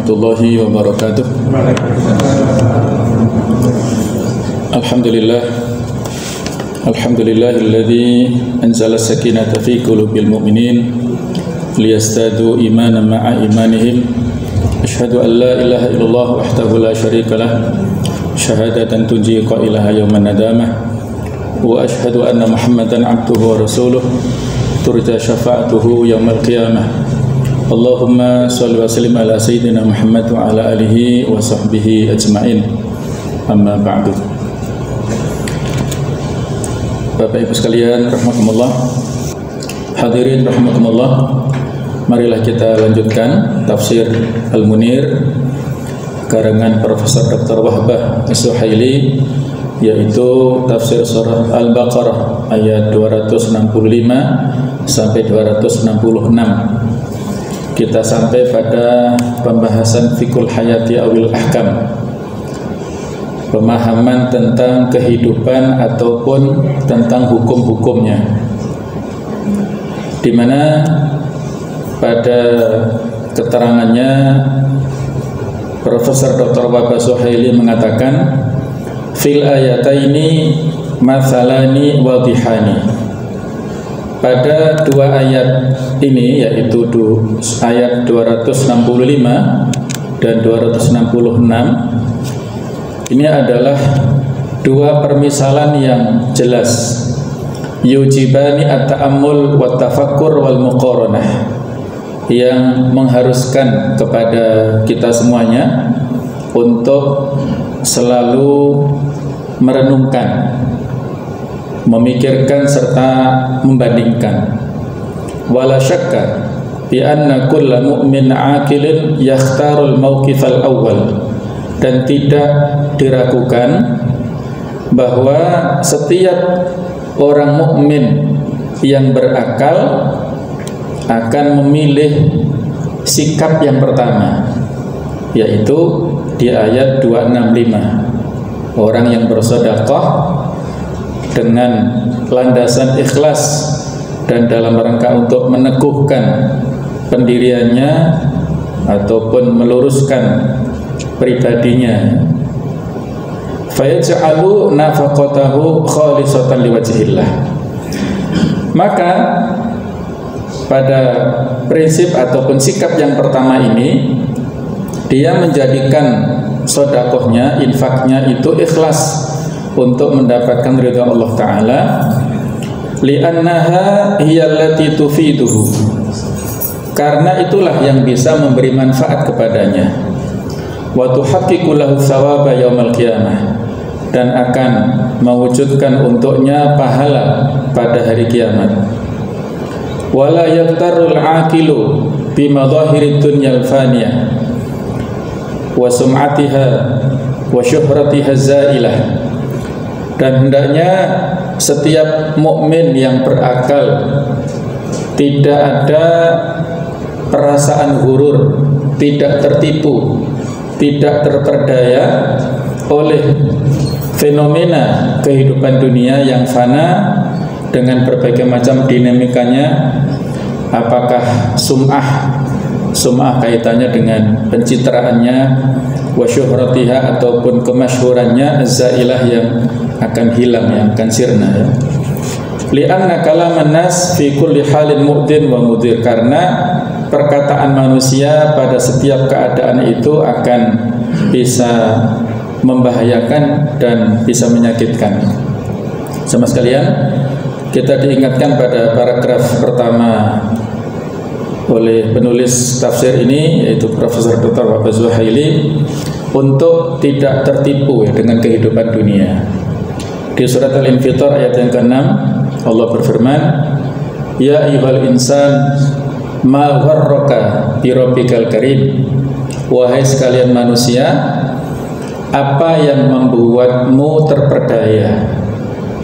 warahmatullahi wabarakatuh. Alhamdulillahilladzi anzala sakinata fi qulubil mu'minin liyastadu imanan ma'a imanihim. Asyhadu an la ilaha illallah wahdahu la syarikalah syahadatan tunji qailaha yauman nadamah. Wa asyhadu anna Muhammadan abduhu wa rasuluh turja syafa'atuhu yaumal qiyamah. Allahumma shalli wa sallim ala sayyidina Muhammad wa ala alihi wa sahbihi ajma'in. Amma ba'du. Bapak Ibu sekalian rahimakumullah, hadirin rahimakumullah, marilah kita lanjutkan tafsir Al-Munir karangan Profesor Dr. Wahbah As-Suhaili, yaitu tafsir surah Al-Baqarah ayat 265 sampai 266. Kita sampai pada pembahasan fikul hayati awil ahkam, pemahaman tentang kehidupan ataupun tentang hukum-hukumnya, di mana pada keterangannya Profesor Dr. Wahbah Suhaili mengatakan fil ayataini mathalani wadihani. Pada dua ayat ini, yaitu ayat 265 dan 266, ini adalah dua permisalan yang jelas, yujibani at-ta'ammul wa tafakkur wal muqaranah, yang mengharuskan kepada kita semuanya untuk selalu merenungkan, memikirkan serta membandingkan. Wala syakka bi anna kulla mu'min aqilin yakhtarul mawqif al-awwal, dan tidak diragukan bahwa setiap orang mukmin yang berakal akan memilih sikap yang pertama, yaitu di ayat 265, orang yang bersedekah dengan landasan ikhlas dan dalam rangka untuk meneguhkan pendiriannya ataupun meluruskan pribadinya, fayaj'alu nafaqatahu khalisatan liwajhillah. Maka pada prinsip ataupun sikap yang pertama ini, dia menjadikan sedekahnya, infaknya itu ikhlas untuk mendapatkan ridha Allah Ta'ala, li'annaha hiyallati tufiduhu, karena itulah yang bisa memberi manfaat kepadanya, wa tuhaqqiqu lahu thawaba yaumal qiyamah, dan akan mewujudkan untuknya pahala pada hari kiamat. Wala yaktarul aqilu bimadhahirid dunyal faniyah wa sum'atiha wa syuhratiha zailah, dan hendaknya setiap mukmin yang berakal tidak ada perasaan hurur, tidak tertipu, tidak terperdaya oleh fenomena kehidupan dunia yang fana dengan berbagai macam dinamikanya. Apakah sum'ah kaitannya dengan pencitraannya, wa syuhratiha ataupun kemasyhurannya, zailah yang akan hilang, yang akan sirna, ya. Li'anna kalaman nas fi kulli halin mu'din wa mudir, karena perkataan manusia pada setiap keadaan itu akan bisa membahayakan dan bisa menyakitkan. Sama sekalian, kita diingatkan pada paragraf pertama oleh penulis tafsir ini, yaitu Profesor Dr. Wahbah Suhaili, untuk tidak tertipu, ya, dengan kehidupan dunia. Di surat Al-Infitar ayat yang ke-6, Allah berfirman, ya ayyuhal insan ma gharraka bi rabbikal karim, wahai sekalian manusia, apa yang membuatmu terperdaya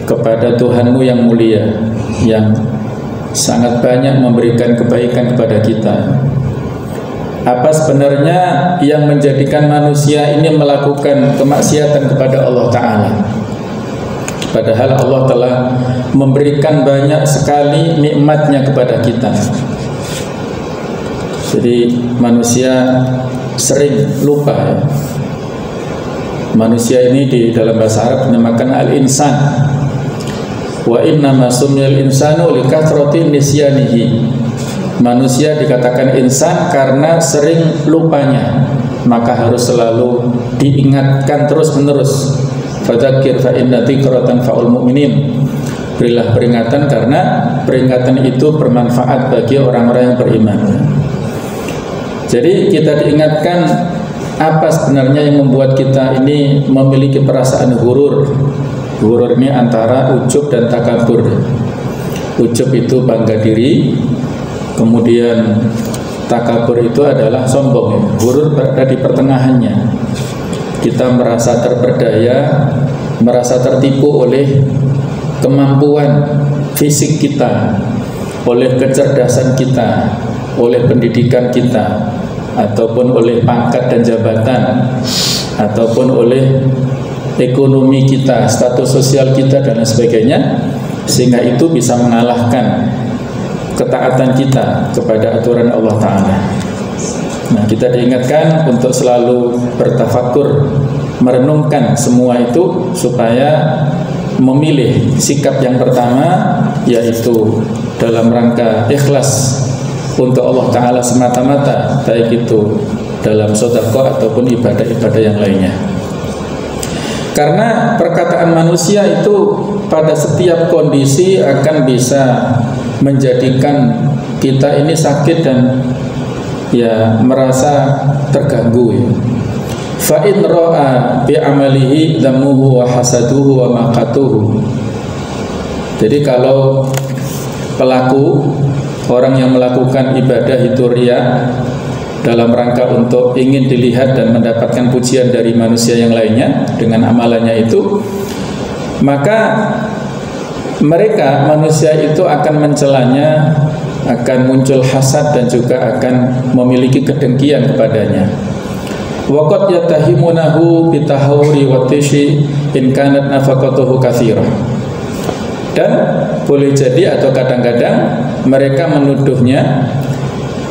kepada Tuhanmu yang mulia, yang sangat banyak memberikan kebaikan kepada kita. Apa sebenarnya yang menjadikan manusia ini melakukan kemaksiatan kepada Allah Ta'ala? Padahal Allah telah memberikan banyak sekali nikmatnya kepada kita. Jadi manusia sering lupa ya. Manusia ini di dalam bahasa Arab dinamakan al-insan. Wa innama sumiyal insanu likathrati nisyanihi. Manusia dikatakan insan karena sering lupanya, maka harus selalu diingatkan terus-menerus. Fadzakir fa inna dzikratan fa'ul mu'minin. Berilah peringatan karena peringatan itu bermanfaat bagi orang-orang yang beriman. Jadi kita diingatkan apa sebenarnya yang membuat kita ini memiliki perasaan hurur. Hurur ini antara ujub dan takabur. Ujub itu bangga diri, kemudian takabur itu adalah sombong. Hurur berada di pertengahannya. Kita merasa terperdaya, merasa tertipu oleh kemampuan fisik kita, oleh kecerdasan kita, oleh pendidikan kita, ataupun oleh pangkat dan jabatan, ataupun oleh ekonomi kita, status sosial kita dan lain sebagainya, sehingga itu bisa mengalahkan ketaatan kita kepada aturan Allah Ta'ala. Nah, kita diingatkan untuk selalu bertafakur, merenungkan semua itu supaya memilih sikap yang pertama, yaitu dalam rangka ikhlas untuk Allah Ta'ala semata-mata, baik itu dalam sedekah ataupun ibadah-ibadah yang lainnya. Karena perkataan manusia itu pada setiap kondisi akan bisa menjadikan kita ini sakit dan ya merasa terganggu ya. Fa in ra'a bi amalihi dhammuhu wa hasaduhu wa maqatuhu. Jadi kalau pelaku, orang yang melakukan ibadah itu riya dalam rangka untuk ingin dilihat dan mendapatkan pujian dari manusia yang lainnya dengan amalannya itu, maka mereka manusia itu akan mencelanya, akan muncul hasad dan juga akan memiliki kedengkian kepadanya. Waqad yatahimunahu bitahawuri wa tishi in kanat nafaqatuhu katsirah. Dan boleh jadi atau kadang-kadang mereka menuduhnya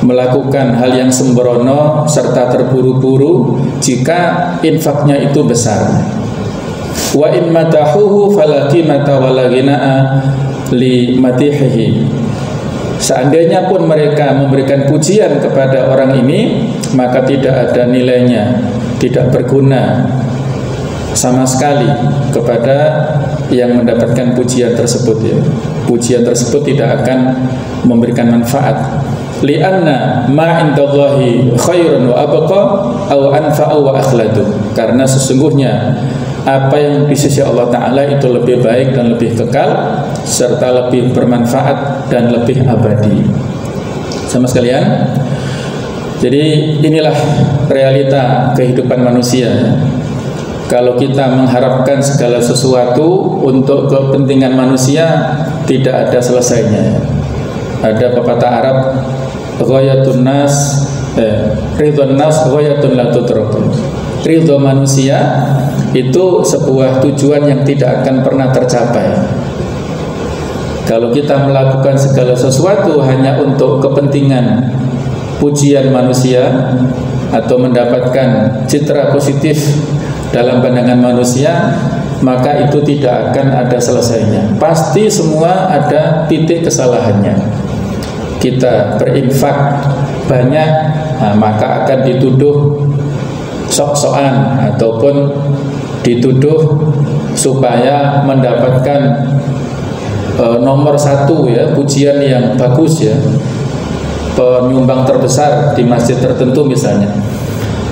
melakukan hal yang sembrono serta terburu-buru jika infaknya itu besar. Wa in matahuhu fala qimata wala ghina'a li matihihi. Seandainya pun mereka memberikan pujian kepada orang ini, maka tidak ada nilainya, tidak berguna sama sekali kepada yang mendapatkan pujian tersebut ya. Pujian tersebut tidak akan memberikan manfaat. Li'anna ma indallahi khairun wa abqa aw anfa'u wa akhladu. Karena sesungguhnya apa yang di sisi Allah Ta'ala itu lebih baik dan lebih kekal serta lebih bermanfaat dan lebih abadi. Sama sekalian, jadi inilah realita kehidupan manusia. Kalau kita mengharapkan segala sesuatu untuk kepentingan manusia, tidak ada selesainya. Ada pepatah Arab, ghayatun nas ridhon nas ghayatun la tudrak. Ridho manusia itu sebuah tujuan yang tidak akan pernah tercapai. Kalau kita melakukan segala sesuatu hanya untuk kepentingan pujian manusia atau mendapatkan citra positif dalam pandangan manusia, maka itu tidak akan ada selesainya. Pasti semua ada titik kesalahannya. Kita berinfak banyak, nah, maka akan dituduh sok-sokan ataupun dituduh supaya mendapatkan nomor satu ya, pujian yang bagus ya, penyumbang terbesar di masjid tertentu misalnya.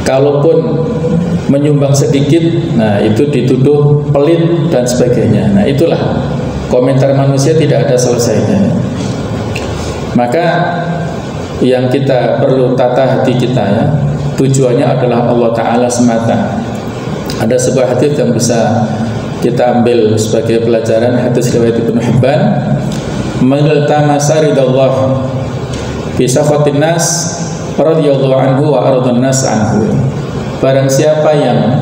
Kalaupun menyumbang sedikit, nah itu dituduh pelit dan sebagainya. Nah itulah komentar manusia tidak ada selesainya. Maka yang kita perlu tata hati kita ya, tujuannya adalah Allah Ta'ala semata. Ada sebuah hadis yang bisa kita ambil sebagai pelajaran, hadis riwayat Ibnu Hibban, man iltamasa ridallah fi sakhatin nas radhiyallahu anhu wa ardhan nas anhu. Barang siapa yang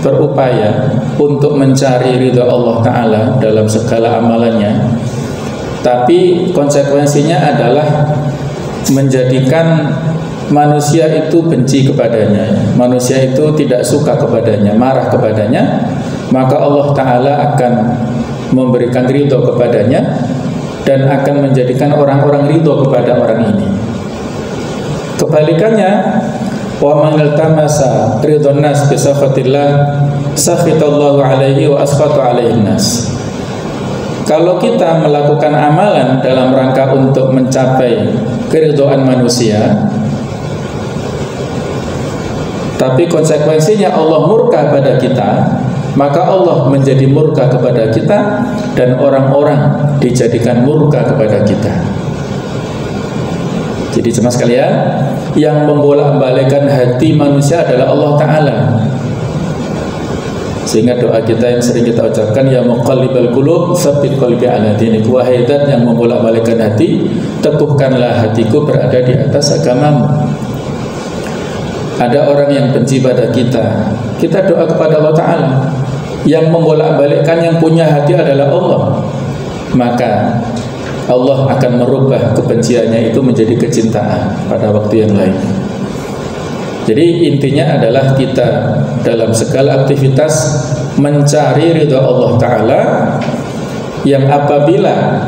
berupaya untuk mencari ridha Allah Ta'ala dalam segala amalannya, tapi konsekuensinya adalah menjadikan manusia itu benci kepadanya, manusia itu tidak suka kepadanya, marah kepadanya, maka Allah Ta'ala akan memberikan ridho kepadanya dan akan menjadikan orang-orang ridho kepada orang ini. Kebalikannya, wa man iltamasa ridhon nas bi sakhatillah sakhitallahu alaihi wa askhatu alaihin nas. Kalau kita melakukan amalan dalam rangka untuk mencapai keridhaan manusia, tapi konsekuensinya Allah murka pada kita, maka Allah menjadi murka kepada kita dan orang-orang dijadikan murka kepada kita. Jadi jemaah sekalian, yang membolak-balikkan hati manusia adalah Allah Ta'ala. Sehingga doa kita yang sering kita ucapkan, ya muqallibal qulub tsabbit qalbi ala dinik. Wahai zat yang membolak-balikkan hati, teguhkanlah hatiku berada di atas agamamu. Ada orang yang benci pada kita, kita doa kepada Allah Ta'ala. Yang membolak-balikkan, yang punya hati adalah Allah. Maka Allah akan merubah kebenciannya itu menjadi kecintaan pada waktu yang lain. Jadi intinya adalah kita dalam segala aktivitas mencari ridha Allah Ta'ala, yang apabila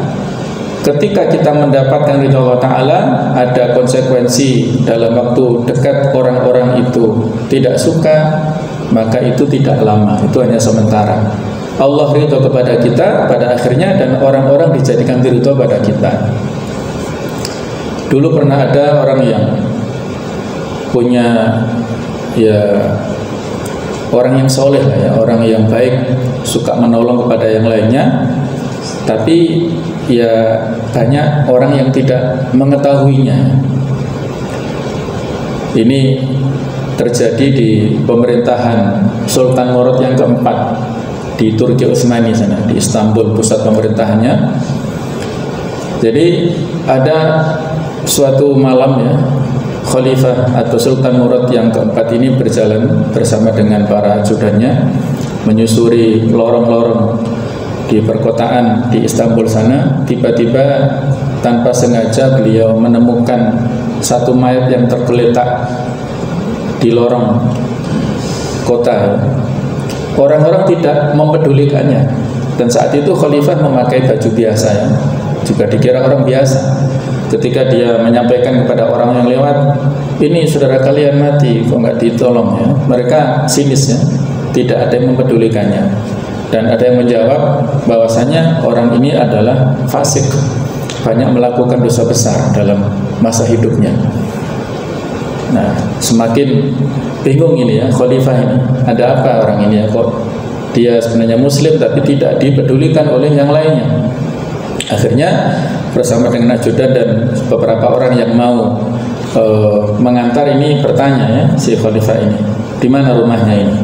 ketika kita mendapatkan ridha Allah Ta'ala ada konsekuensi dalam waktu dekat, orang-orang itu tidak suka, maka itu tidak lama, itu hanya sementara. Allah ridha kepada kita pada akhirnya, dan orang-orang dijadikan ridha pada kita. Dulu pernah ada orang yang punya, ya, orang yang soleh lah ya, orang yang baik, suka menolong kepada yang lainnya, tapi ya banyak orang yang tidak mengetahuinya. Ini terjadi di pemerintahan Sultan Murad yang keempat di Turki Utsmani sana, di Istanbul pusat pemerintahannya. Jadi ada suatu malam ya, Khalifah atau Sultan Murad yang keempat ini berjalan bersama dengan para ajudannya menyusuri lorong-lorong di perkotaan di Istanbul sana. Tiba-tiba tanpa sengaja beliau menemukan satu mayat yang tergeletak di lorong kota. Orang-orang tidak mempedulikannya, dan saat itu Khalifah memakai baju biasa ya, juga dikira orang biasa. Ketika dia menyampaikan kepada orang yang lewat, ini saudara kalian mati, kok nggak ditolong ya, mereka sinis ya, tidak ada yang mempedulikannya. Dan ada yang menjawab bahwasanya orang ini adalah fasik, banyak melakukan dosa besar dalam masa hidupnya. Nah, semakin bingung ini ya Khalifah ini, ada apa orang ini ya, kok dia sebenarnya muslim tapi tidak dipedulikan oleh yang lainnya. Akhirnya bersama dengan ajudan dan beberapa orang yang mau mengantar ini bertanya ya, si Khalifah ini, di mana rumahnya ini?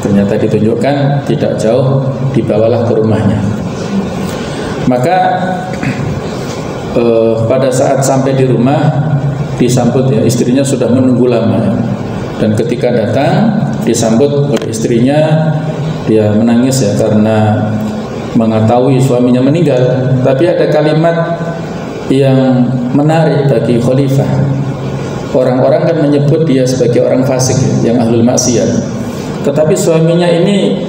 Ternyata ditunjukkan tidak jauh, dibawalah ke rumahnya. Maka pada saat sampai di rumah disambut ya, istrinya sudah menunggu lama ya. Dan ketika datang disambut oleh istrinya, dia menangis ya karena mengetahui suaminya meninggal. Tapi ada kalimat yang menarik bagi Khalifah. Orang-orang kan menyebut dia sebagai orang fasik ya, yang ahlul maksiat. Tetapi suaminya ini,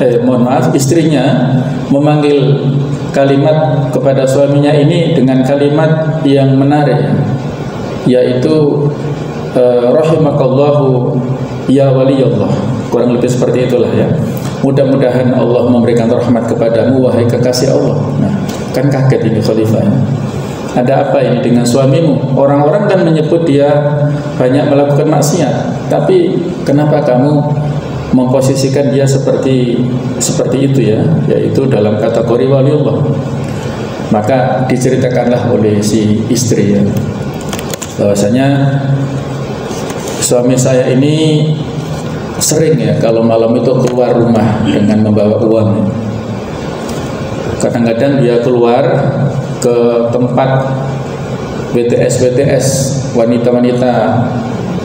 istrinya memanggil kalimat kepada suaminya ini dengan kalimat yang menarik, yaitu rahimakallahu ya waliyallah. Kurang lebih seperti itulah ya. Mudah-mudahan Allah memberikan rahmat kepadamu wahai kekasih Allah. Nah, kan kaget ini Khalifah ya. Ada apa ini dengan suamimu? Orang-orang kan menyebut dia banyak melakukan maksiat, tapi kenapa kamu memposisikan dia seperti itu ya, yaitu dalam kategori waliullah. Maka diceritakanlah oleh si istri ya, bahwasanya suami saya ini sering ya kalau malam itu keluar rumah dengan membawa uang. Kadang-kadang dia keluar ke tempat BTS wanita-wanita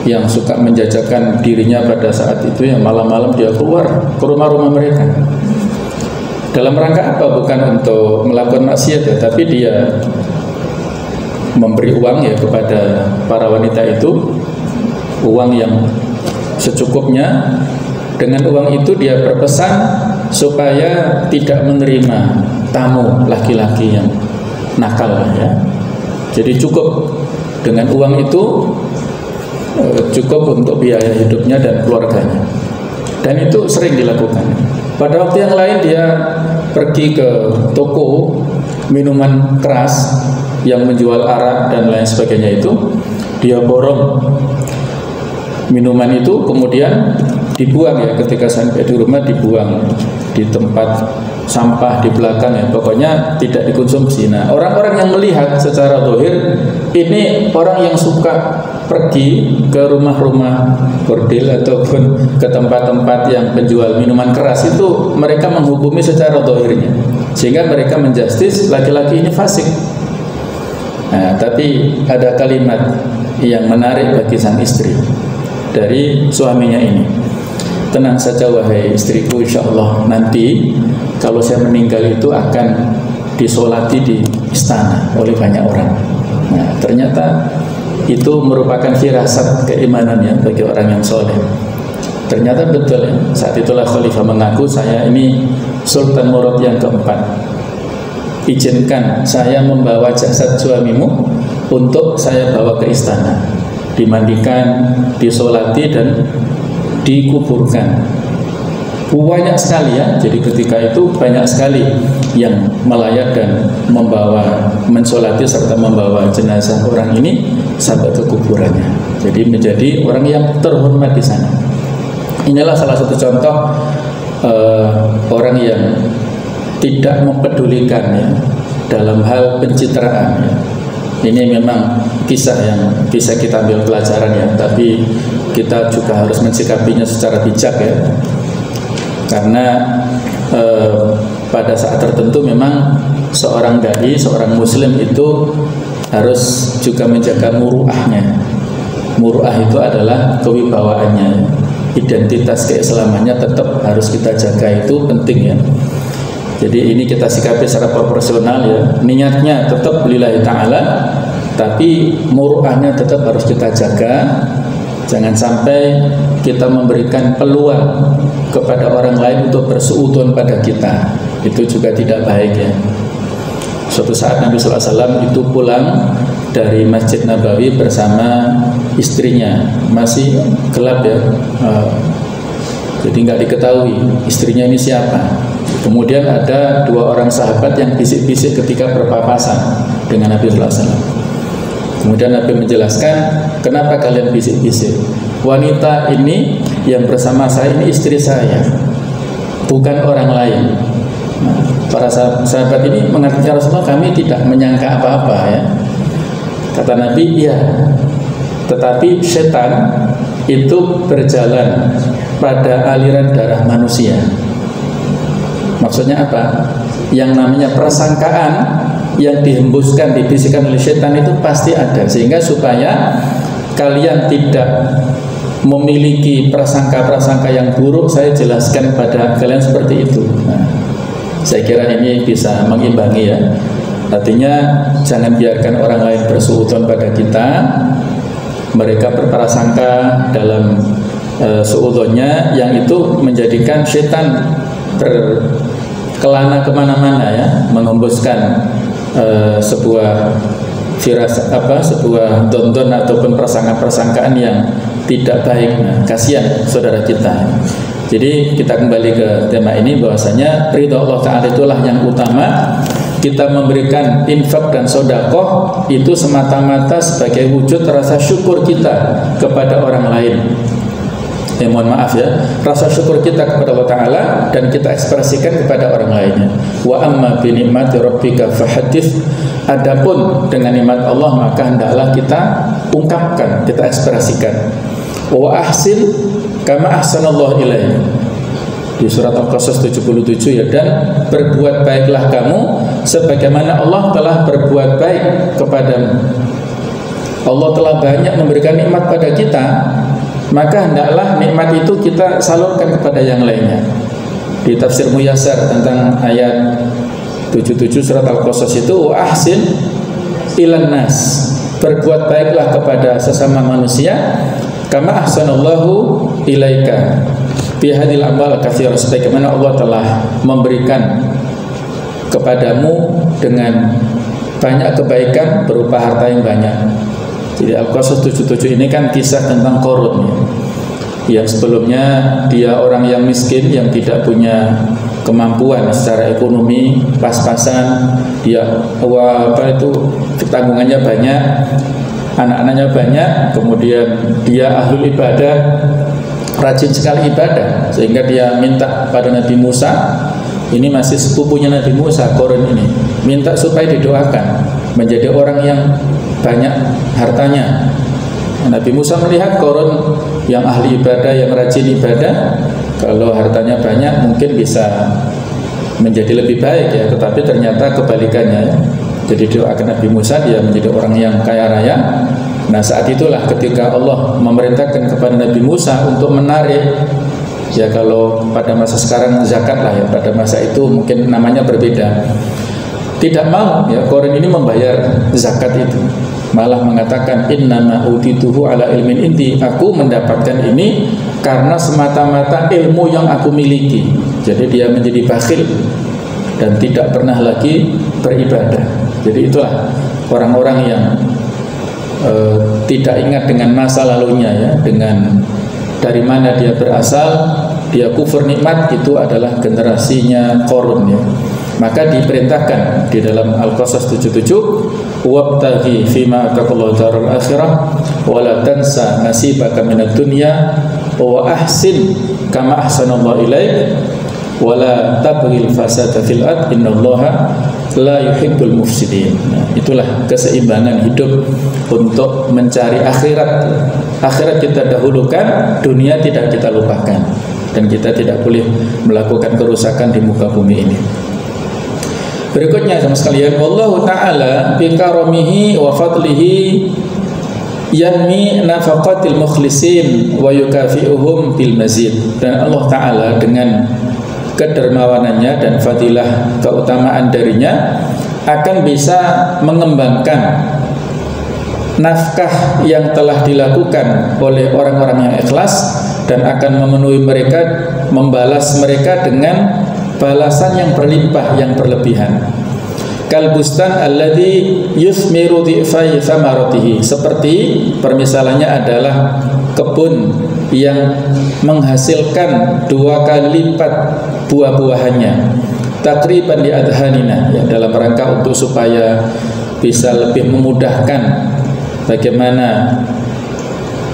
yang suka menjajakan dirinya pada saat itu ya, malam-malam dia keluar ke rumah-rumah mereka. Dalam rangka apa? Bukan untuk melakukan maksiat ya, tapi dia memberi uang ya kepada para wanita itu uang yang secukupnya. Dengan uang itu dia berpesan supaya tidak menerima tamu laki-laki yang nakal ya. Jadi cukup dengan uang itu, cukup untuk biaya hidupnya dan keluarganya. Dan itu sering dilakukan. Pada waktu yang lain dia pergi ke toko minuman keras yang menjual arak dan lain sebagainya itu, dia borong minuman itu kemudian dibuang ya, ketika sampai di rumah dibuang di tempat sampah di belakang ya, pokoknya tidak dikonsumsi. Nah, orang-orang yang melihat secara zahir ini orang yang suka pergi ke rumah-rumah bordil ataupun ke tempat-tempat yang penjual minuman keras itu, mereka menghukumi secara zahirnya, sehingga mereka menjustis laki-laki ini fasik. Nah, tapi ada kalimat yang menarik bagi sang istri dari suaminya ini. Tenang saja wahai istriku, insya Allah nanti kalau saya meninggal itu akan disolati di istana oleh banyak orang. Nah, ternyata itu merupakan firasat keimanan ya bagi orang yang soleh. Ternyata betul ya. Saat itulah khalifah mengaku, saya ini Sultan Murad yang keempat, izinkan saya membawa jasad suamimu untuk saya bawa ke istana, dimandikan, disolati dan dikuburkan. Banyak sekali ya. Jadi ketika itu banyak sekali yang melayat dan membawa, mensolati serta membawa jenazah orang ini sampai ke kuburannya. Jadi menjadi orang yang terhormat di sana. Inilah salah satu contoh orang yang tidak mempedulikan ya dalam hal pencitraan ya. Ini memang kisah yang bisa kita ambil pelajaran ya, tapi kita juga harus mensikapinya secara bijak ya. Karena pada saat tertentu memang seorang dai, seorang muslim itu harus juga menjaga muruahnya. Muruah itu adalah kewibawaannya, identitas keislamannya tetap harus kita jaga, itu penting ya. Jadi ini kita sikapi secara proporsional ya. Niatnya tetap lillahi ta'ala, tapi muruahnya tetap harus kita jaga. Jangan sampai kita memberikan peluang kepada orang lain untuk bersuudzon pada kita. Itu juga tidak baik ya. Suatu saat Nabi SAW itu pulang dari Masjid Nabawi bersama istrinya. Masih gelap ya, jadi nggak diketahui istrinya ini siapa. Kemudian ada dua orang sahabat yang bisik-bisik ketika berpapasan dengan Nabi SAW. Kemudian Nabi menjelaskan, kenapa kalian bisik-bisik? Wanita ini yang bersama saya ini istri saya, bukan orang lain. Nah, para sahabat ini mengatakan, Rasulullah, kami tidak menyangka apa-apa ya. Kata Nabi, iya, tetapi setan itu berjalan pada aliran darah manusia. Maksudnya apa? Yang namanya prasangkaan yang dihembuskan, dibisikkan oleh setan itu pasti ada, sehingga supaya kalian tidak memiliki prasangka-prasangka yang buruk, saya jelaskan pada kalian seperti itu. Nah, saya kira ini bisa mengimbangi ya. Artinya jangan biarkan orang lain bersuudzon pada kita. Mereka berprasangka dalam suudzonnya, yang itu menjadikan setan berkelana kemana-mana ya, menghembuskan sebuah firasat sebuah dondon ataupun prasangka-prasangkaan yang tidak baik. Nah, kasihan saudara kita. Jadi kita kembali ke tema ini, bahwasanya ridha Allah Ta'ala itulah yang utama. Kita memberikan infak dan sodakoh itu semata-mata sebagai wujud rasa syukur kita kepada orang lain. Mohon maaf ya, rasa syukur kita kepada Allah Ta'ala dan kita ekspresikan kepada orang lainnya. Wa amma bi ni'mati rabbika fahadits. Adapun dengan nikmat Allah maka hendaklah kita ungkapkan, kita ekspresikan. Wa ahsin kama ahsanallahu ilaik. Di surat Al-Qasas 77 ya, dan berbuat baiklah kamu sebagaimana Allah telah berbuat baik kepadamu. Allah telah banyak memberikan nikmat pada kita, maka hendaklah nikmat itu kita salurkan kepada yang lainnya. Di tafsir Muyassar tentang ayat 77 surat Al-Qasas itu, wa ahsin ilan nas, berbuat baiklah kepada sesama manusia Kama ahsanallahu ilaika bi hadhil amal katsira, sebagaimana Allah telah memberikan kepadamu dengan banyak kebaikan berupa harta yang banyak. Jadi Al-Qasas 77 ini kan kisah tentang Qarun ya. Yang sebelumnya dia orang yang miskin, yang tidak punya kemampuan secara ekonomi, pas-pasan, dia tanggungannya banyak, anak-anaknya banyak, kemudian dia ahlul ibadah, rajin sekali ibadah, sehingga dia minta pada Nabi Musa, ini masih sepupunya Nabi Musa, Qarun ini, minta supaya didoakan menjadi orang yang banyak hartanya. Nabi Musa melihat Qarun yang ahli ibadah, yang rajin ibadah, kalau hartanya banyak mungkin bisa menjadi lebih baik ya, tetapi ternyata kebalikannya ya. Jadi doakan Nabi Musa, dia menjadi orang yang kaya raya. Nah, saat itulah ketika Allah memerintahkan kepada Nabi Musa untuk menarik, ya kalau pada masa sekarang zakat lah ya, pada masa itu mungkin namanya berbeda. Tidak mau ya Qarun ini membayar zakat itu, malah mengatakan innama utituhu ala ilmin indi, aku mendapatkan ini karena semata-mata ilmu yang aku miliki. Jadi dia menjadi bakhil dan tidak pernah lagi beribadah. Jadi itulah orang-orang yang tidak ingat dengan masa lalunya ya, dengan dari mana dia berasal, dia kufur nikmat, itu adalah generasinya Qarun ya. Maka diperintahkan di dalam Al-Qasas 77, wabtaghi fima ataqallahu darul akhirah wa la tansa nasibaka minad dunya wa ahsin kama ahsanallahu ilaik wa la tabghil fasada fil ard innallaha la yuhibbul mufsidin. Nah, itulah keseimbangan hidup untuk mencari akhirat. Akhirat kita dahulukan, dunia tidak kita lupakan, dan kita tidak boleh melakukan kerusakan di muka bumi ini. Berikutnya sama sekalian, Wallahu ta'ala bi karamihi wa fadlihi yanmi nafaqatil mukhlisin wa yukafi'uhum bil mazid. Dan Allah Ta'ala dengan kedermawanannya dan fadilah keutamaan darinya akan bisa mengembangkan nafkah yang telah dilakukan oleh orang-orang yang ikhlas, dan akan memenuhi mereka, membalas mereka dengan balasan yang berlimpah, yang berlebihan. Kalbustan alladhi yusmiru dhi'fai thamaratihi, seperti permisalannya adalah kebun yang menghasilkan 2 kali lipat buah-buahannya. Takriban di adhanina ya, dalam rangka untuk supaya bisa lebih memudahkan bagaimana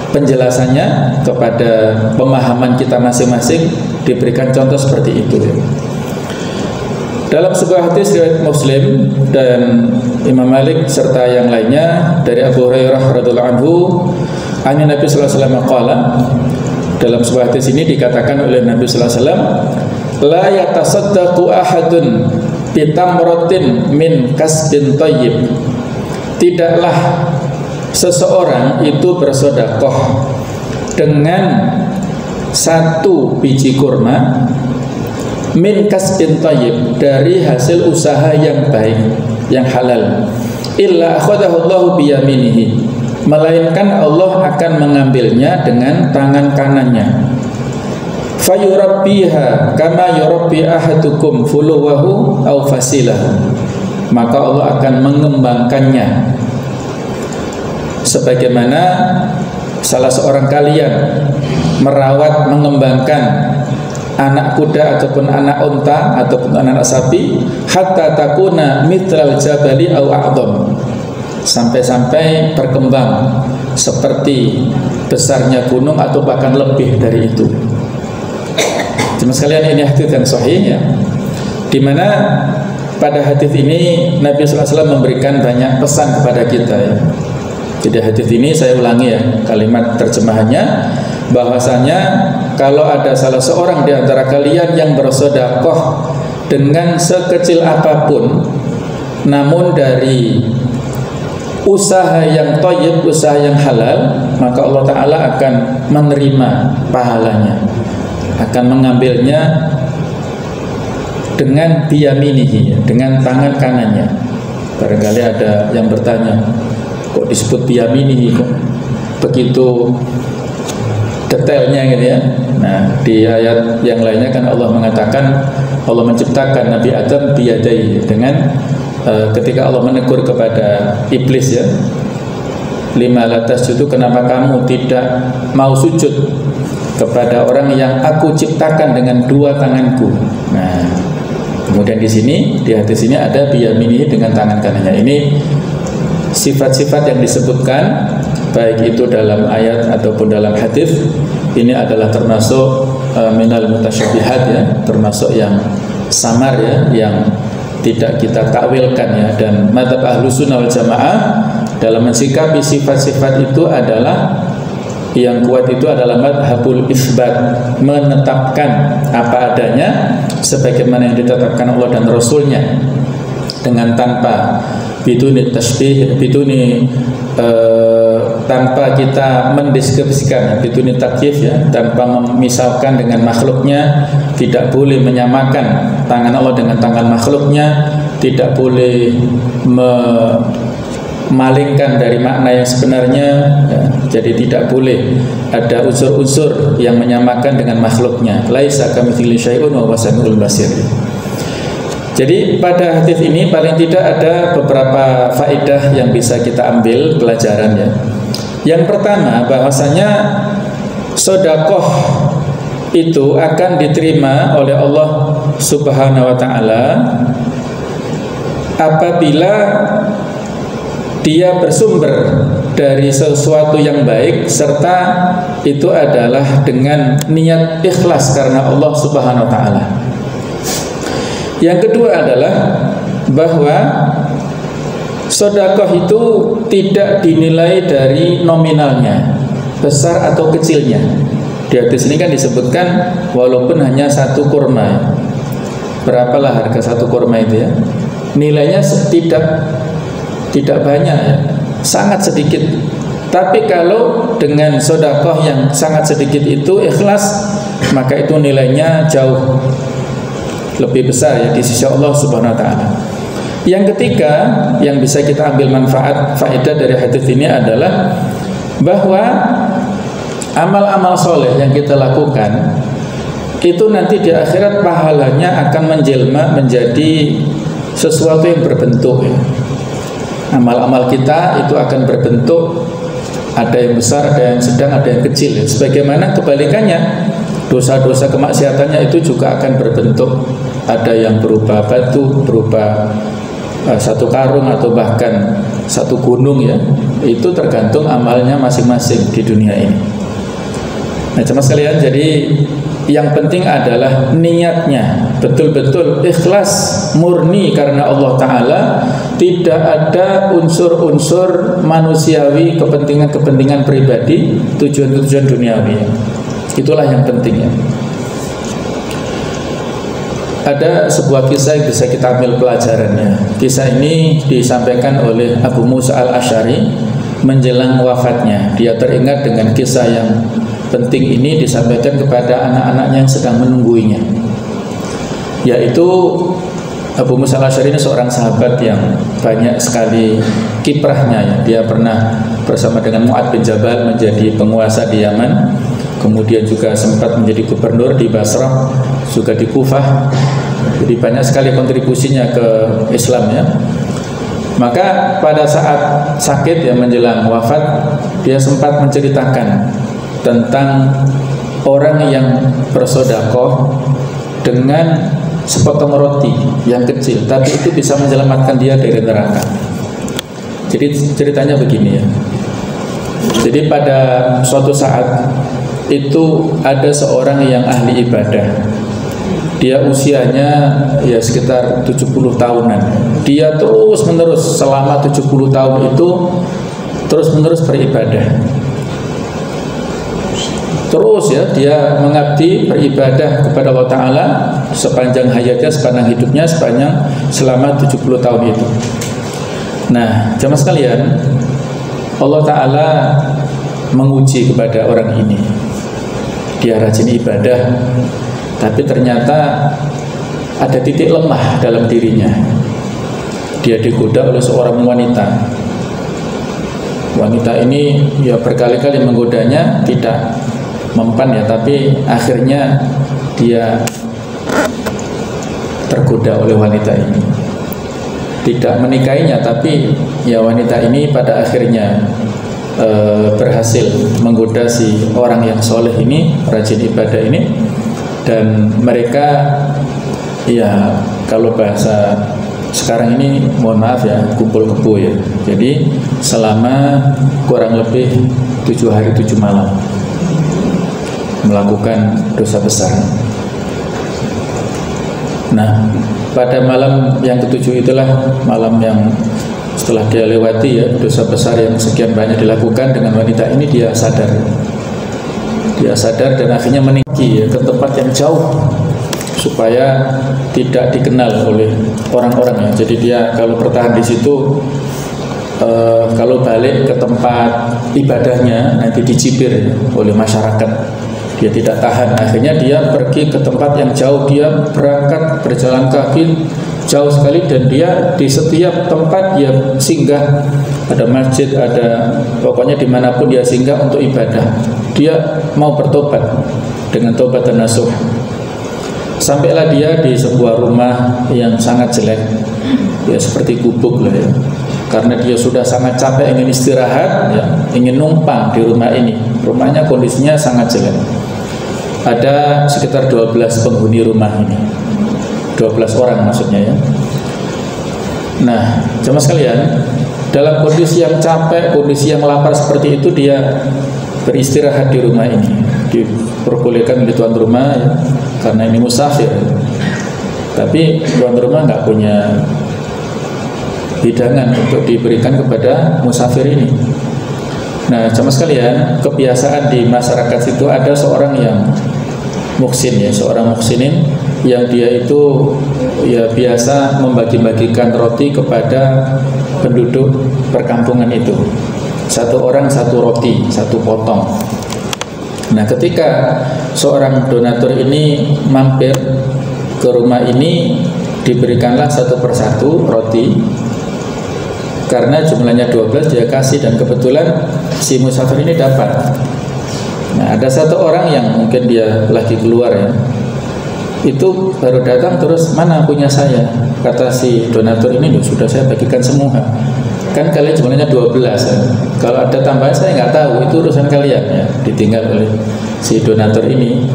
penjelasannya kepada pemahaman kita masing-masing, diberikan contoh seperti itu ya. Dalam sebuah hadis riwayat Muslim dan Imam Malik serta yang lainnya dari Abu Hurairah radhiyallahu anhu, an Nabi sallallahu alaihi wasallam qala, dalam sebuah hadis ini dikatakan oleh Nabi sallallahu alaihi wasallam, la yatasaddaqu ahadun bi tamratin min kasbin thayyib, tidaklah seseorang itu bersedekah dengan 1 biji kurma min kasbin thayyib, dari hasil usaha yang baik, yang halal, illa akhadahu Allahu bi yaminihi, melainkan Allah akan mengambilnya dengan tangan kanannya. Fayurabbiha kama yurabbi ahadukum fuluwahu aw fasilahu, maka Allah akan mengembangkannya sebagaimana salah seorang kalian merawat, mengembangkan anak kuda ataupun anak unta ataupun anak sapi, hatta takuna mitral jabali aw a'dham, sampai-sampai berkembang seperti besarnya gunung atau bahkan lebih dari itu. Cuma sekalian, ini hadis yang sahih ya, di mana pada hadis ini Nabi sallallahu alaihi wasallam memberikan banyak pesan kepada kita ya. Jadi hadis ini saya ulangi ya kalimat terjemahannya, bahwasanya kalau ada salah seorang di antara kalian yang bersedekah dengan sekecil apapun, namun dari usaha yang thayyib, usaha yang halal, maka Allah Ta'ala akan menerima pahalanya, akan mengambilnya dengan biyaminihi, dengan tangan kanannya. Barangkali ada yang bertanya, kok disebut biyaminihi, kok begitu detailnya gitu ya. Nah, di ayat yang lainnya kan Allah mengatakan Allah menciptakan Nabi Adam biyadai, dengan ketika Allah menegur kepada iblis ya, lima latas itu, kenapa kamu tidak mau sujud kepada orang yang aku ciptakan dengan dua tanganku. Nah, kemudian di sini, di hadis ini ada biyaminihi, dengan tangan kanannya. Ini sifat-sifat yang disebutkan baik itu dalam ayat ataupun dalam hadis, ini adalah termasuk minal mutasyabihat ya, termasuk yang samar ya, yang tidak kita takwilkan ya. Dan madzhab Ahlussunnah wal Jamaah dalam mensikapi sifat-sifat itu adalah yang kuat itu adalah madhabul isbat, menetapkan apa adanya sebagaimana yang ditetapkan Allah dan Rasulnya, dengan tanpa biduni tasbih, biduni tanpa kita mendeskripsikan, biduni takyif ya, tanpa memisalkan dengan makhluknya. Tidak boleh menyamakan tangan Allah dengan tangan makhluknya, tidak boleh memalingkan dari makna yang sebenarnya ya. Jadi tidak boleh ada unsur-unsur yang menyamakan dengan makhluknya. Laisa kamitslihi syai'un wa huwas samiul basir. Jadi pada hadis ini paling tidak ada beberapa faedah yang bisa kita ambil pelajaran ya. Yang pertama, bahwasanya sedekah itu akan diterima oleh Allah Subhanahu wa taala apabila dia bersumber dari sesuatu yang baik, serta itu adalah dengan niat ikhlas karena Allah Subhanahu wa taala. Yang kedua adalah bahwa sedekah itu tidak dinilai dari nominalnya, besar atau kecilnya. Di hadis ini kan disebutkan walaupun hanya satu kurma. Berapalah harga satu kurma itu ya? Nilainya tidak banyak ya, sangat sedikit. Tapi kalau dengan sedekah yang sangat sedikit itu ikhlas, maka itu nilainya jauh lebih besar ya di sisi Allah Subhanahu wa taala. Yang ketiga yang bisa kita ambil manfaat faedah dari hadis ini adalah bahwa amal-amal soleh yang kita lakukan itu nanti di akhirat pahalanya akan menjelma menjadi sesuatu yang berbentuk ya. Amal-amal kita itu akan berbentuk, ada yang besar, ada yang sedang, ada yang kecil ya. Sebagaimana kebalikannya, dosa-dosa kemaksiatannya itu juga akan berbentuk, ada yang berupa batu, berupa satu karung, atau bahkan satu gunung ya. Itu tergantung amalnya masing-masing di dunia ini. Nah, jemaah sekalian, jadi yang penting adalah niatnya betul-betul ikhlas, murni karena Allah Ta'ala. Tidak ada unsur-unsur manusiawi, kepentingan-kepentingan pribadi, tujuan-tujuan duniawi. Itulah yang penting ya. Ada sebuah kisah yang bisa kita ambil pelajarannya. Kisah ini disampaikan oleh Abu Musa al-Asy'ari menjelang wafatnya. Dia teringat dengan kisah yang penting ini disampaikan kepada anak-anaknya yang sedang menungguinya, yaitu Abu Musa al-Asy'ari ini seorang sahabat yang banyak sekali kiprahnya ya. Dia pernah bersama dengan Mu'adz bin Jabal menjadi penguasa di Yaman, kemudian juga sempat menjadi gubernur di Basrah, juga di Kufah. Jadi banyak sekali kontribusinya ke Islam ya. Maka pada saat sakit ya, menjelang wafat, dia sempat menceritakan tentang orang yang bersedekah dengan sepotong roti yang kecil, tapi itu bisa menyelamatkan dia dari neraka. Jadi ceritanya begini ya. Jadi pada suatu saat itu ada seorang yang ahli ibadah. Dia usianya ya sekitar 70 tahunan. Dia terus menerus selama 70 tahun itu terus menerus beribadah. Terus ya, dia mengabdi beribadah kepada Allah Ta'ala sepanjang hayatnya, sepanjang hidupnya, selama 70 tahun itu. Nah, jemaah sekalian, Allah Ta'ala menguji kepada orang ini. Dia rajin ibadah, tapi ternyata ada titik lemah dalam dirinya. Dia digoda oleh seorang wanita. Wanita ini ya berkali-kali menggodanya, tidak mempan ya, tapi akhirnya dia tergoda oleh wanita ini, tidak menikahinya, tapi ya wanita ini pada akhirnya berhasil menggoda si orang yang soleh ini, rajin ibadah ini, dan mereka ya kalau bahasa sekarang ini mohon maaf ya, kumpul kebo ya. Jadi selama kurang lebih 7 hari 7 malam melakukan dosa besar. Nah, pada malam yang ketujuh itulah malam yang setelah dia lewati ya dosa besar yang sekian banyak dilakukan dengan wanita ini, dia sadar dan akhirnya meninggi ya, ke tempat yang jauh supaya tidak dikenal oleh orang-orang ya. Jadi dia kalau bertahan di situ, kalau balik ke tempat ibadahnya nanti dicibir ya, oleh masyarakat. Dia tidak tahan, akhirnya dia pergi ke tempat yang jauh. Dia berangkat berjalan kaki jauh sekali, dan dia di setiap tempat dia singgah, ada masjid, ada pokoknya dimanapun dia singgah untuk ibadah. Dia mau bertobat dengan tobat dan nasuh. Sampailah dia di sebuah rumah yang sangat jelek, ya seperti gubuk lah ya, karena dia sudah sangat capek, ingin istirahat ya, ingin numpang di rumah ini. Rumahnya kondisinya sangat jelek. Ada sekitar 12 penghuni rumah ini, 12 orang maksudnya ya. Nah, jemaah sekalian, dalam kondisi yang capek, kondisi yang lapar seperti itu, dia beristirahat di rumah ini. Diperbolehkan oleh tuan rumah ya, karena ini musafir. Tapi tuan rumah nggak punya hidangan untuk diberikan kepada musafir ini. Nah, jemaah sekalian, kebiasaan di masyarakat situ ada seorang yang muksin ya, seorang muksinin yang dia itu ya biasa membagi-bagikan roti kepada penduduk perkampungan itu. Satu orang satu roti, satu potong. Nah, ketika seorang donatur ini mampir ke rumah ini, diberikanlah satu persatu roti. Karena jumlahnya 12 dia kasih, dan kebetulan si musafir ini dapat. Nah, ada satu orang yang mungkin dia lagi keluar ya, itu baru datang terus, mana punya saya? Kata si donatur ini, sudah saya bagikan semua. Kan kalian jumlahnya 12 ya. Kalau ada tambahan saya nggak tahu, itu urusan kalian ya. Ditinggal oleh si donatur ini.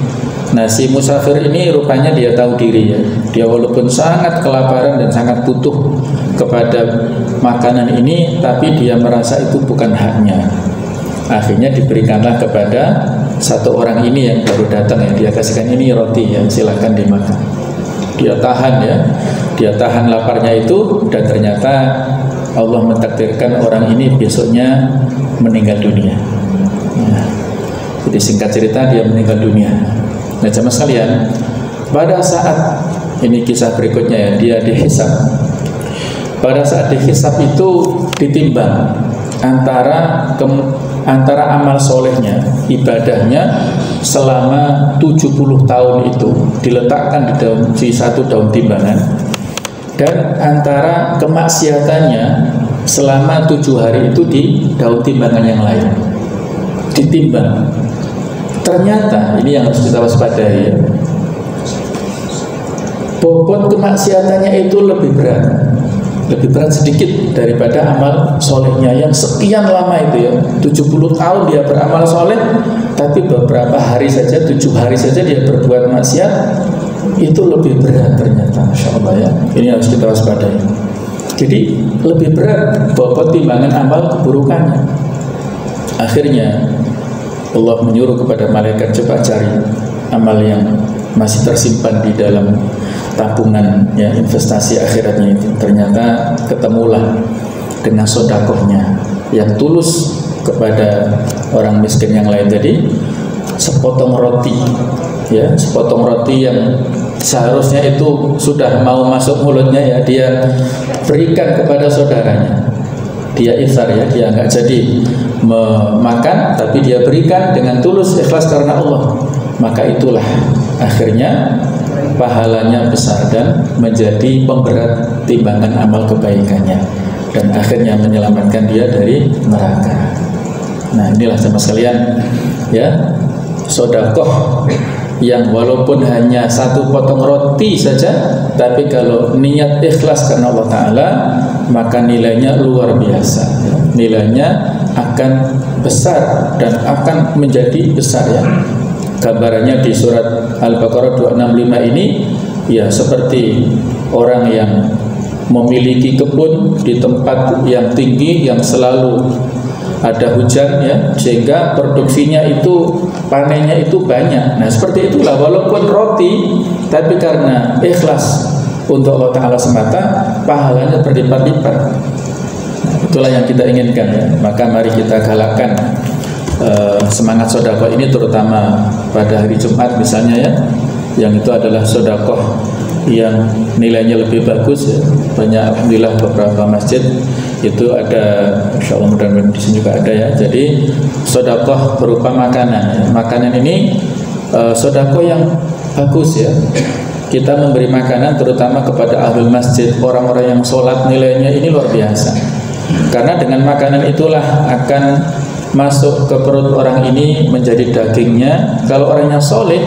Nah, si musafir ini rupanya dia tahu diri ya. Dia walaupun sangat kelaparan dan sangat butuh kepada makanan ini, tapi dia merasa itu bukan haknya. Akhirnya diberikanlah kepada satu orang ini yang baru datang ya. Dia kasihkan ini roti ya, silahkan dimakan. Dia tahan ya. Dia tahan laparnya itu, dan ternyata Allah mentakdirkan orang ini besoknya meninggal dunia. Ya. Jadi singkat cerita dia meninggal dunia. Nah, jemaah sekalian, pada saat ini kisah berikutnya ya, dia dihisab. Pada saat dihisab itu ditimbang antara amal solehnya, ibadahnya selama 70 tahun itu diletakkan di satu daun timbangan, dan antara kemaksiatannya selama 7 hari itu di daun timbangan yang lain ditimbang. Ternyata ini yang harus kita waspadai ya, bobot kemaksiatannya itu lebih berat sedikit daripada amal solehnya yang sekian lama itu ya, 70 tahun dia beramal soleh, tapi beberapa hari saja, 7 hari saja dia berbuat maksiat, itu lebih berat ternyata. Masya Allah ya, ini harus kita waspadai. Jadi lebih berat bobot timbangan amal keburukannya. Akhirnya Allah menyuruh kepada malaikat, coba cari amal yang masih tersimpan di dalam tabungan ya, investasi akhiratnya itu. Ternyata ketemulah dengan sodakohnya yang tulus kepada orang miskin yang lain. Jadi sepotong roti ya, sepotong roti yang seharusnya itu sudah mau masuk mulutnya ya, dia berikan kepada saudaranya. Dia iftar ya, dia nggak jadi memakan, tapi dia berikan dengan tulus ikhlas karena Allah. Maka itulah akhirnya pahalanya besar dan menjadi pemberat timbangan amal kebaikannya, dan akhirnya menyelamatkan dia dari neraka. Nah, inilah jemaah sekalian ya, sedekah yang walaupun hanya satu potong roti saja, tapi kalau niat ikhlas karena Allah Ta'ala, maka nilainya luar biasa. Nilainya akan besar dan akan menjadi besar ya. Gambarannya di surat Al-Baqarah 265 ini ya seperti orang yang memiliki kebun di tempat yang tinggi yang selalu ada hujan ya, sehingga produksinya itu, panennya itu banyak. Nah seperti itulah, walaupun roti tapi karena ikhlas untuk Allah Ta'ala semata, pahalanya berlipat-lipat. Nah, itulah yang kita inginkan ya. Maka mari kita galakkan semangat sedekah ini, terutama pada hari Jumat misalnya ya, yang itu adalah sedekah yang nilainya lebih bagus ya. Banyak alhamdulillah beberapa masjid itu ada, insyaallah mudah-mudahan di sini juga ada ya. Jadi sedekah berupa makanan ya. Makanan ini sedekah yang bagus ya. Kita memberi makanan terutama kepada ahlul masjid, orang-orang yang sholat, nilainya ini luar biasa. Karena dengan makanan itulah akan masuk ke perut orang ini menjadi dagingnya. Kalau orangnya soleh,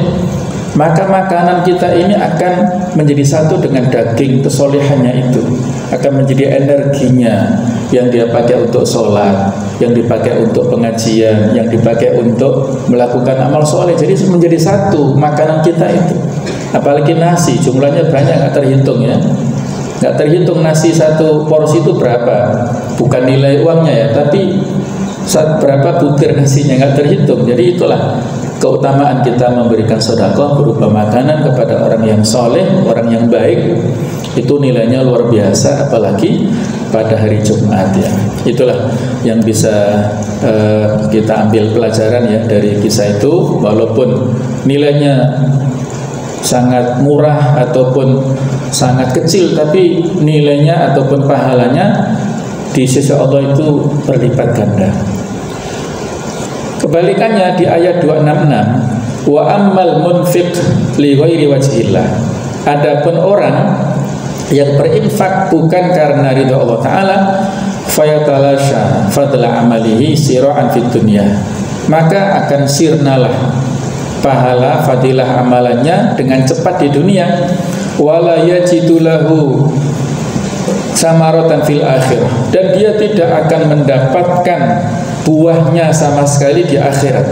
maka makanan kita ini akan menjadi satu dengan daging kesolehannya itu, akan menjadi energinya yang dia pakai untuk sholat, yang dipakai untuk pengajian, yang dipakai untuk melakukan amal soleh. Jadi menjadi satu makanan kita itu. Apalagi nasi, jumlahnya banyak, nggak terhitung ya, nggak terhitung nasi satu porsi itu berapa, bukan nilai uangnya ya, tapi berapa butir nasinya nggak terhitung. Jadi itulah keutamaan kita memberikan sedekah berupa makanan kepada orang yang soleh, orang yang baik, itu nilainya luar biasa, apalagi pada hari Jumat ya. Itulah yang bisa kita ambil pelajaran ya dari kisah itu. Walaupun nilainya sangat murah ataupun sangat kecil, tapi nilainya ataupun pahalanya di sisi Allah itu berlipat ganda. Kebalikannya di ayat 266, wa ammal munfiq li ghairi wajhillah. Adapun orang yang berinfak bukan karena ridha Allah Ta'ala, fayatalasha fadla amalihi sira'an fid dunya, maka akan sirnalah pahala fadilah amalannya dengan cepat di dunia, wala yajidu lahu samaratan fil akhirah, dan dia tidak akan mendapatkan buahnya sama sekali di akhirat.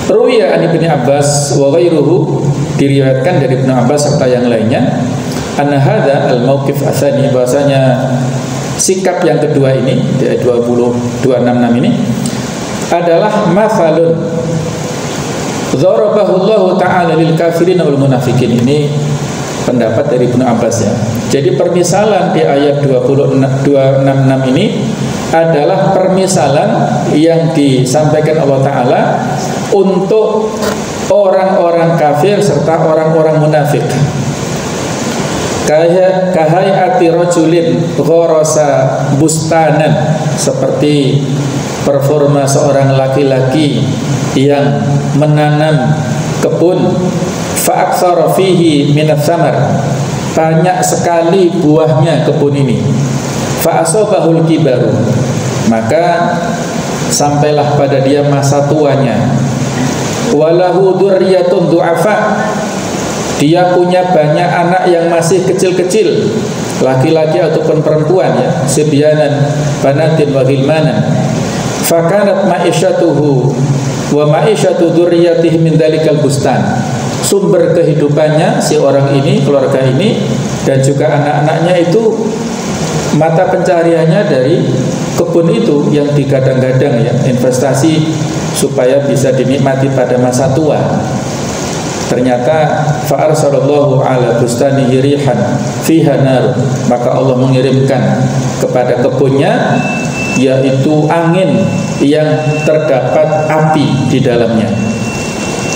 Ruwiya an Ibnu Abbas wa ghairuhu, diriwayatkan dari Ibnu Abbas serta yang lainnya, anna hadza al-mauqif asani, bahasanya sikap yang kedua ini di ayat 266 ini adalah mathalun dzarabahu Allah Ta'ala lil kafirin wal munafikin. Ini pendapat dari Ibnu Abbas ya. Jadi permisalan di ayat 266 ini adalah permisalan yang disampaikan Allah Ta'ala untuk orang-orang kafir serta orang-orang munafik. Kahayati rajulin gharasa bustanan, seperti performa seorang laki-laki yang menanam kebun, fa'aktsara fihi minats samar, banyak sekali buahnya kebun ini, fa'asabahul kibaru, maka sampailah pada dia masa tuanya, walahu dzurriyyatun du'afa, dia punya banyak anak yang masih kecil-kecil, laki-laki ataupun perempuan ya, sibyanan banatin wa ghilmanan, fakanat ma'isyatuhu wa ma'isyatu dzurriyyatihi min dzalikal bustan, sumber kehidupannya si orang ini, keluarga ini, dan juga anak-anaknya itu mata pencariannya dari kebun itu yang digadang-gadang ya, investasi supaya bisa dinikmati pada masa tua. Ternyata fa'arsalallahu ala bustanihi rihan fiha nar, maka Allah mengirimkan kepada kebunnya yaitu angin yang terdapat api di dalamnya.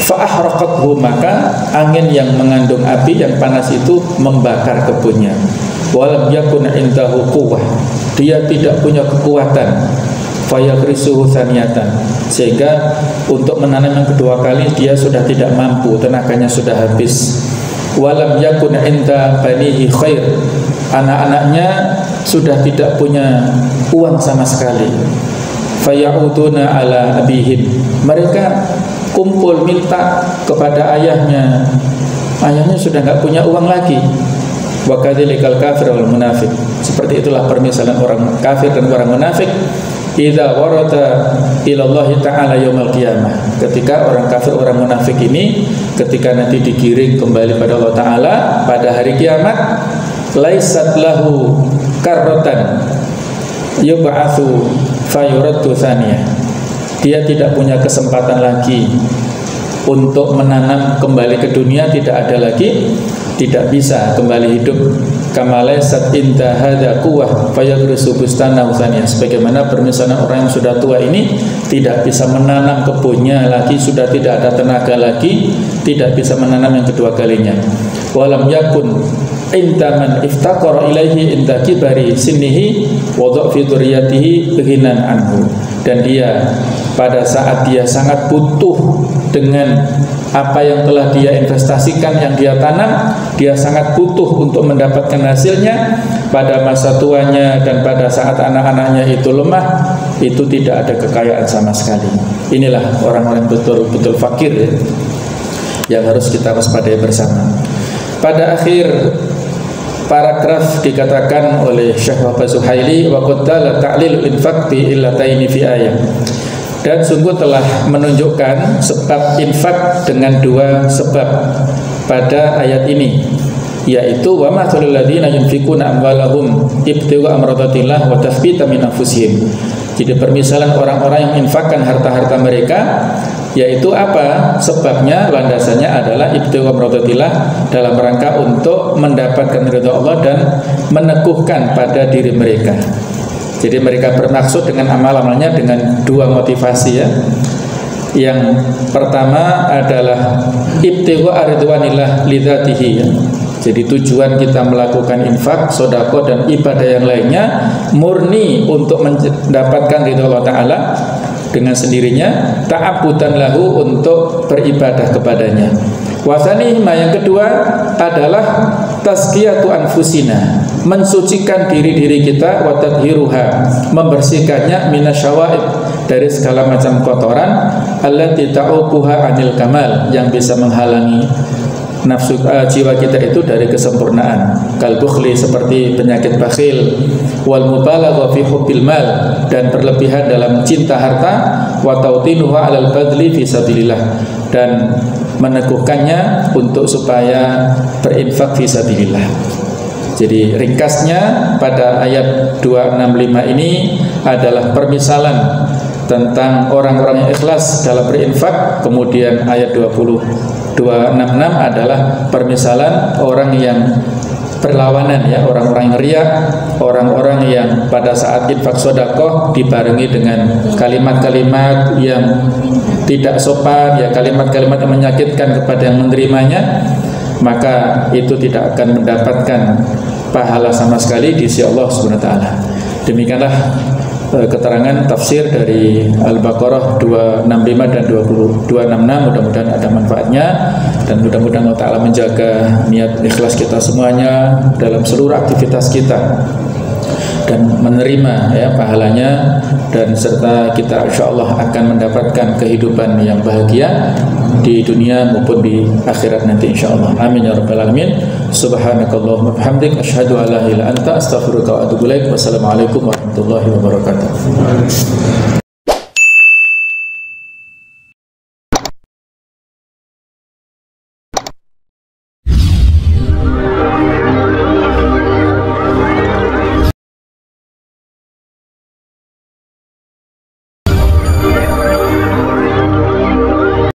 Fa'ahraqathu, maka angin yang mengandung api yang panas itu membakar kebunnya. Walam yakun indahu quwwah, dia tidak punya kekuatan. Fayakrisuhu tsaniyatan, sehingga untuk menanam yang kedua kali dia sudah tidak mampu, tenaganya sudah habis. Walam yakun inda banihi khair, anak-anaknya sudah tidak punya uang sama sekali. faya'uduna ala abihim. Mereka kumpul minta kepada ayahnya. Ayahnya sudah enggak punya uang lagi. Wa kadzalikal kafir wal munafik. Seperti itulah permisalan orang kafir dan orang munafik. Idza warada ila Allah taala yaumil qiyamah. Ketika orang kafir, orang munafik ini ketika nanti digiring kembali pada Allah taala pada hari kiamat, laisat lahu karratan yub'atsu fayuraddu tsaniyah. Dia tidak punya kesempatan lagi untuk menanam kembali ke dunia, tidak ada lagi, tidak bisa kembali hidup. Kama laysat inda hadza quwwah fayagrisu bustana tsaniyah. Sebagaimana permisalan orang yang sudah tua ini tidak bisa menanam kebunnya lagi, sudah tidak ada tenaga lagi, tidak bisa menanam yang kedua kalinya. Walam yakun inda man iftaqara ilaihi inda kibari sinnihi wa dha'fi dzurriyyatihi ghinan anhu. Dan dia pada saat dia sangat butuh dengan apa yang telah dia investasikan, yang dia tanam, dia sangat butuh untuk mendapatkan hasilnya. Pada masa tuanya dan pada saat anak-anaknya itu lemah, itu tidak ada kekayaan sama sekali. Inilah orang-orang betul-betul fakir ya, yang harus kita waspadai bersama. Pada akhir paragraf dikatakan oleh Syekh Wahbah Zuhaili, wa qaddala ta'lil infaq bi illataini fi ayat. Dan sungguh telah menunjukkan sebab infak dengan dua sebab pada ayat ini, yaitu wa mathalul ladzina yunfikuna amwalahum ibtigha'a mardatillah wa tathbita min anfusihim. Jadi permisalan orang-orang yang infakkan harta-harta mereka, yaitu apa? Sebabnya, landasannya adalah ibtigha'a mardatillah, dalam rangka untuk mendapatkan ridha Allah dan meneguhkan pada diri mereka. Jadi mereka bermaksud dengan amal-amalnya dengan dua motivasi ya. Yang pertama adalah ibtigha' ridwanillah lidzatihi ya. Jadi tujuan kita melakukan infak, sedekah dan ibadah yang lainnya murni untuk mendapatkan ridha Allah taala dengan sendirinya, ta'abbudan lahu untuk beribadah kepadanya. Wasani yang kedua adalah tazkiyatu anfusina, mensucikan diri-diri kita, wa tadhiruha, membersihkannya minasyawaib, dari segala macam kotoran, allati ta'uquha anil kamal, yang bisa menghalangi nafsu jiwa kita itu dari kesempurnaan. Kal bukhli, seperti penyakit bakhil, wal mubalagha fi hubbil mal, dan berlebihan dalam cinta harta, wa tautinuha alal badli fi sabilillah, dan meneguhkannya untuk supaya berinfak fi sabilillah. Jadi ringkasnya pada ayat 265 ini adalah permisalan tentang orang-orang yang ikhlas dalam berinfak. Kemudian ayat 266 adalah permisalan orang yang berlawanan ya, orang-orang yang riya, orang-orang yang pada saat infak sedekah dibarengi dengan kalimat-kalimat yang tidak sopan ya, kalimat-kalimat yang menyakitkan kepada yang menerimanya, maka itu tidak akan mendapatkan pahala sama sekali di sisi Allah Subhanahu wa taala. Demikianlah keterangan tafsir dari Al-Baqarah 265 dan 266. Mudah-mudahan ada manfaatnya, dan mudah-mudahan Allah Ta'ala menjaga niat ikhlas kita semuanya dalam seluruh aktivitas kita, dan menerima ya pahalanya, dan serta kita insyaallah akan mendapatkan kehidupan yang bahagia di dunia maupun di akhirat nanti insyaallah. Amin ya rabbal alamin. Subhanakallahumma bihamdik asyhadu an la ilaha illa anta astaghfiruka wa atubu ilaik. Wassalamualaikum warahmatullahi wabarakatuh.